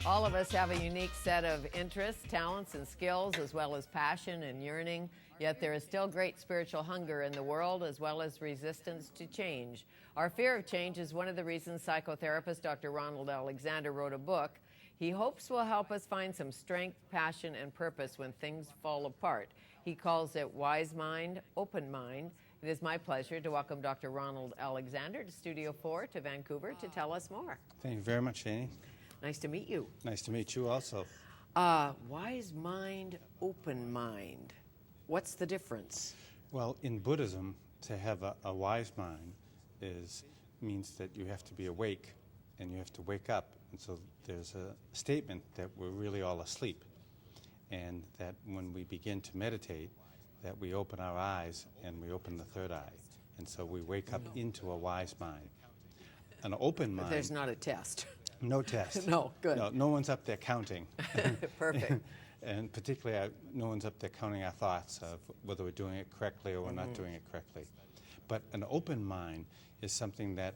All of us have a unique set of interests, talents, and skills, as well as passion and yearning. Yet there is still great spiritual hunger in the world, as well as resistance to change. Our fear of change is one of the reasons psychotherapist Dr. Ronald Alexander wrote a book he hopes will help us find some strength, passion, and purpose when things fall apart. He calls it Wise Mind, Open Mind. It is my pleasure to welcome Dr. Ronald Alexander to Studio 4 to Vancouver to tell us more. Thank you very much, Annie. Nice to meet you. Nice to meet you also. Wise mind, open mind. What's the difference? Well, in Buddhism, to have a wise mind means that you have to be awake and you have to wake up. And so there's a statement that we're really all asleep, and that when we begin to meditate, that we open our eyes and we open the third eye. And so we wake up into a wise mind. An open mind... But there's not a test. No test. No, good. No one's up there counting. Perfect. And particularly, no one's up there counting our thoughts of whether we're doing it correctly or we're not doing it correctly. But an open mind is something that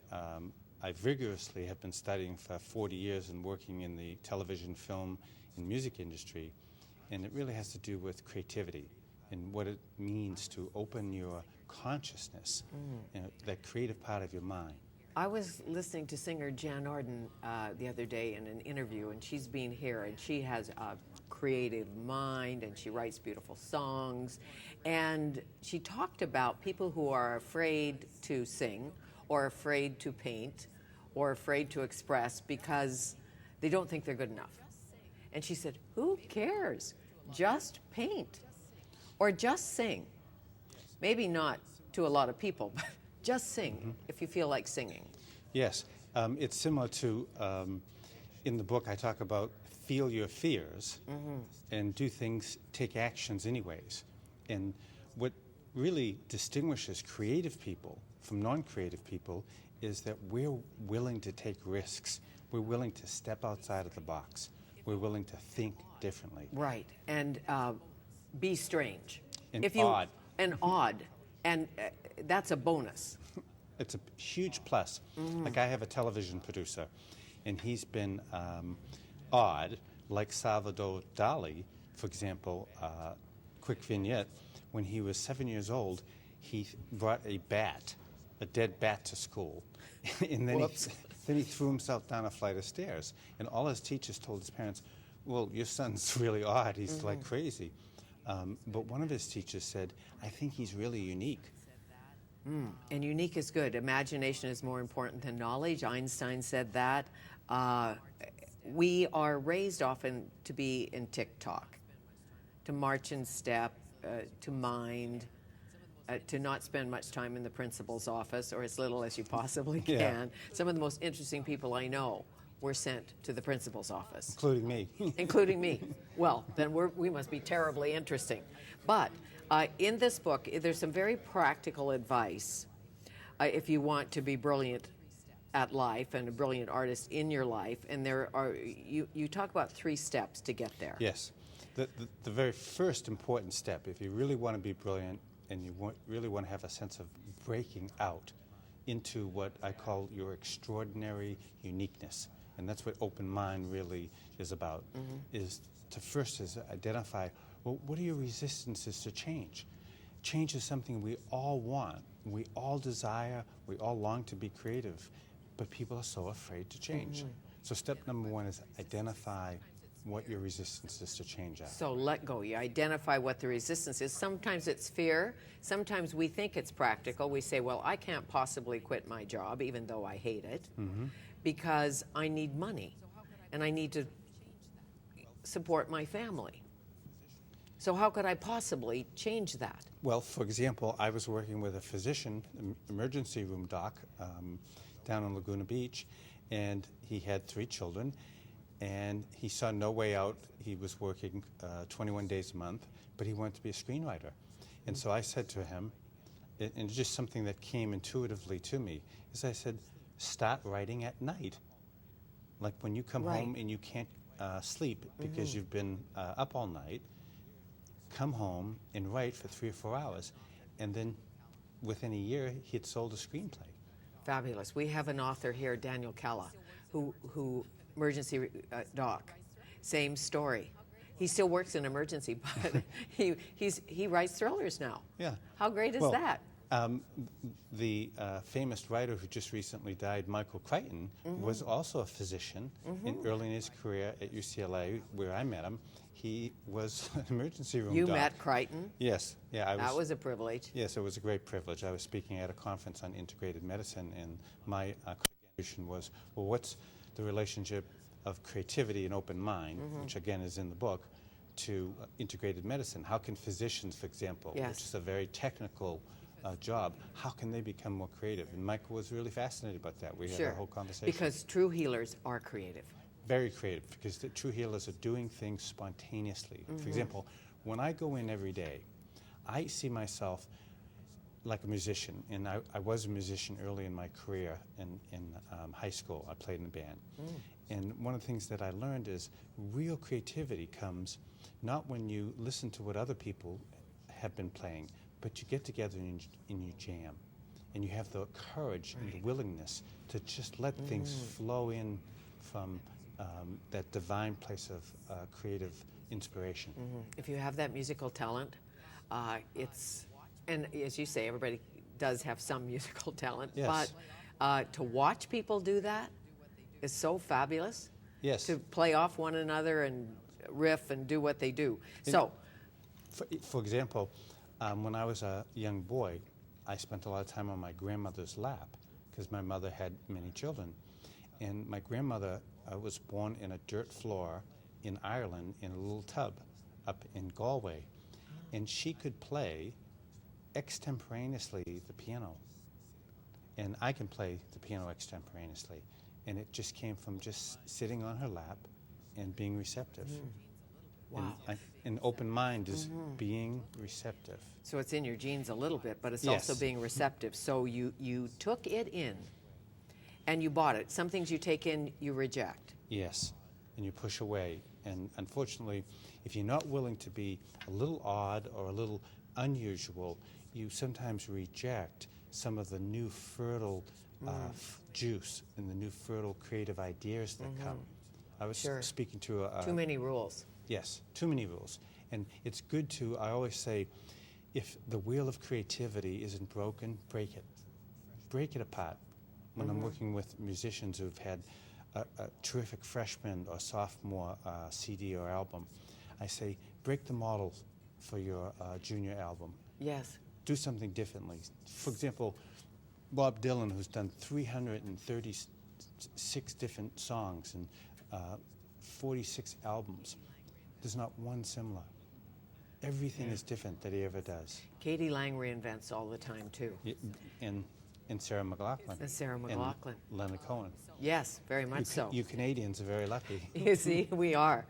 I vigorously have been studying for 40 years and working in the television, film, and music industry. And it really has to do with creativity and what it means to open your consciousness, that creative part of your mind. I was listening to singer Jan Arden the other day in an interview, and she's been here, and she has a creative mind, and she writes beautiful songs. And she talked about people who are afraid to sing, or afraid to paint, or afraid to express because they don't think they're good enough. And she said, who cares? Just paint, or just sing. Maybe not to a lot of people, but just sing if you feel like singing. Yes. It's similar to, in the book I talk about feel your fears and do things, take actions anyways. And what really distinguishes creative people from non-creative people is that we're willing to take risks. We're willing to step outside of the box. We're willing to think differently. Right. And be strange. And odd. And odd. And that's a bonus. It's a huge plus. Like I have a television producer, and he's been odd, like Salvador Dali, for example. Quick vignette, when he was 7 years old, he brought a dead bat to school, and then he threw himself down a flight of stairs. And all his teachers told his parents, well, your son's really odd, he's like crazy. But one of his teachers said, I think he's really unique. And unique is good. Imagination is more important than knowledge. Einstein said that. We are raised often to be in tick-tock, to march in step, to mind, to not spend much time in the principal's office, or as little as you possibly can. Yeah. Some of the most interesting people I know were sent to the principal's office. Including me. Including me. Well, then we must be terribly interesting. But in this book, there's some very practical advice if you want to be brilliant at life and a brilliant artist in your life. And you talk about 3 steps to get there. Yes. The very first important step, if you really want to be brilliant and you really want to have a sense of breaking out into what I call your extraordinary uniqueness, and that's what open mind really is about, is to first identify, well, what are your resistances to change? Change is something we all want, we all desire, we all long to be creative, but people are so afraid to change. So step number 1 is identify what your resistance is to change are. So let go. You identify what the resistance is. Sometimes it's fear. Sometimes we think it's practical. We say, well, I can't possibly quit my job, even though I hate it, because I need money, and I need to support my family. So how could I possibly change that? Well, for example, I was working with a physician, emergency room doc, down on Laguna Beach, and he had 3 children, and he saw no way out. He was working 21 days a month, but he wanted to be a screenwriter. And so I said to him, and just something that came intuitively to me, is I said, start writing at night. Like when you come home and you can't sleep because you've been up all night, come home and write for 3 or 4 hours. And then within a year, he had sold a screenplay. Fabulous. We have an author here, Daniel Kella, who emergency doc, same story. He still works in emergency, but he writes thrillers now. Yeah. How great is Well, that? The famous writer who just recently died, Michael Crichton, was also a physician early in his career at UCLA, where I met him. He was an emergency room You doc. met Crichton? Yes. Yeah, That was a privilege. Yes, it was a great privilege. I was speaking at a conference on integrated medicine, and my contribution was, well, what's the relationship of creativity and open mind, which again is in the book, to integrated medicine? How can physicians, for example, Yes. which is a very technical job, how can they become more creative? And Michael was really fascinated about that. We had a whole conversation. Because true healers are creative. Very creative, because the true healers are doing things spontaneously. For example, when I go in every day, I see myself like a musician, and I was a musician early in my career in high school. I played in a band. And one of the things that I learned is real creativity comes not when you listen to what other people have been playing, but you get together and you jam. And you have the courage and the willingness to just let things flow in from that divine place of creative inspiration. If you have that musical talent, and as you say, everybody does have some musical talent, Yes. but to watch people do that is so fabulous. Yes. To play off one another and riff and do what they do. So, For example, when I was a young boy, I spent a lot of time on my grandmother's lap because my mother had many children. And my grandmother was born in a dirt floor in Ireland in a little tub up in Galway. And she could play extemporaneously the piano. And I can play the piano extemporaneously. And it just came from just sitting on her lap and being receptive. wow. And an open mind is being receptive. So it's in your genes a little bit, but it's Yes. also being receptive. So you took it in and you bought it. Some things you take in, you reject. Yes, and you push away. And unfortunately, if you're not willing to be a little odd or a little unusual, you sometimes reject some of the new fertile juice and the new fertile creative ideas that come. I was Sure. speaking to a... Too many rules. Yes, too many rules. And it's good to, I always say, if the wheel of creativity isn't broken, break it. Break it apart. When I'm working with musicians who've had a terrific freshman or sophomore CD or album, I say, break the model for your junior album. Yes. Do something differently. For example, Bob Dylan, who's done 336 different songs and 46 albums, there's not one similar. Everything is different that he ever does. Katie Lang reinvents all the time, too. And Sarah McLachlan. And Sarah McLachlan. And Leonard Cohen. Yes, very much so. You Canadians are very lucky. You see, we are.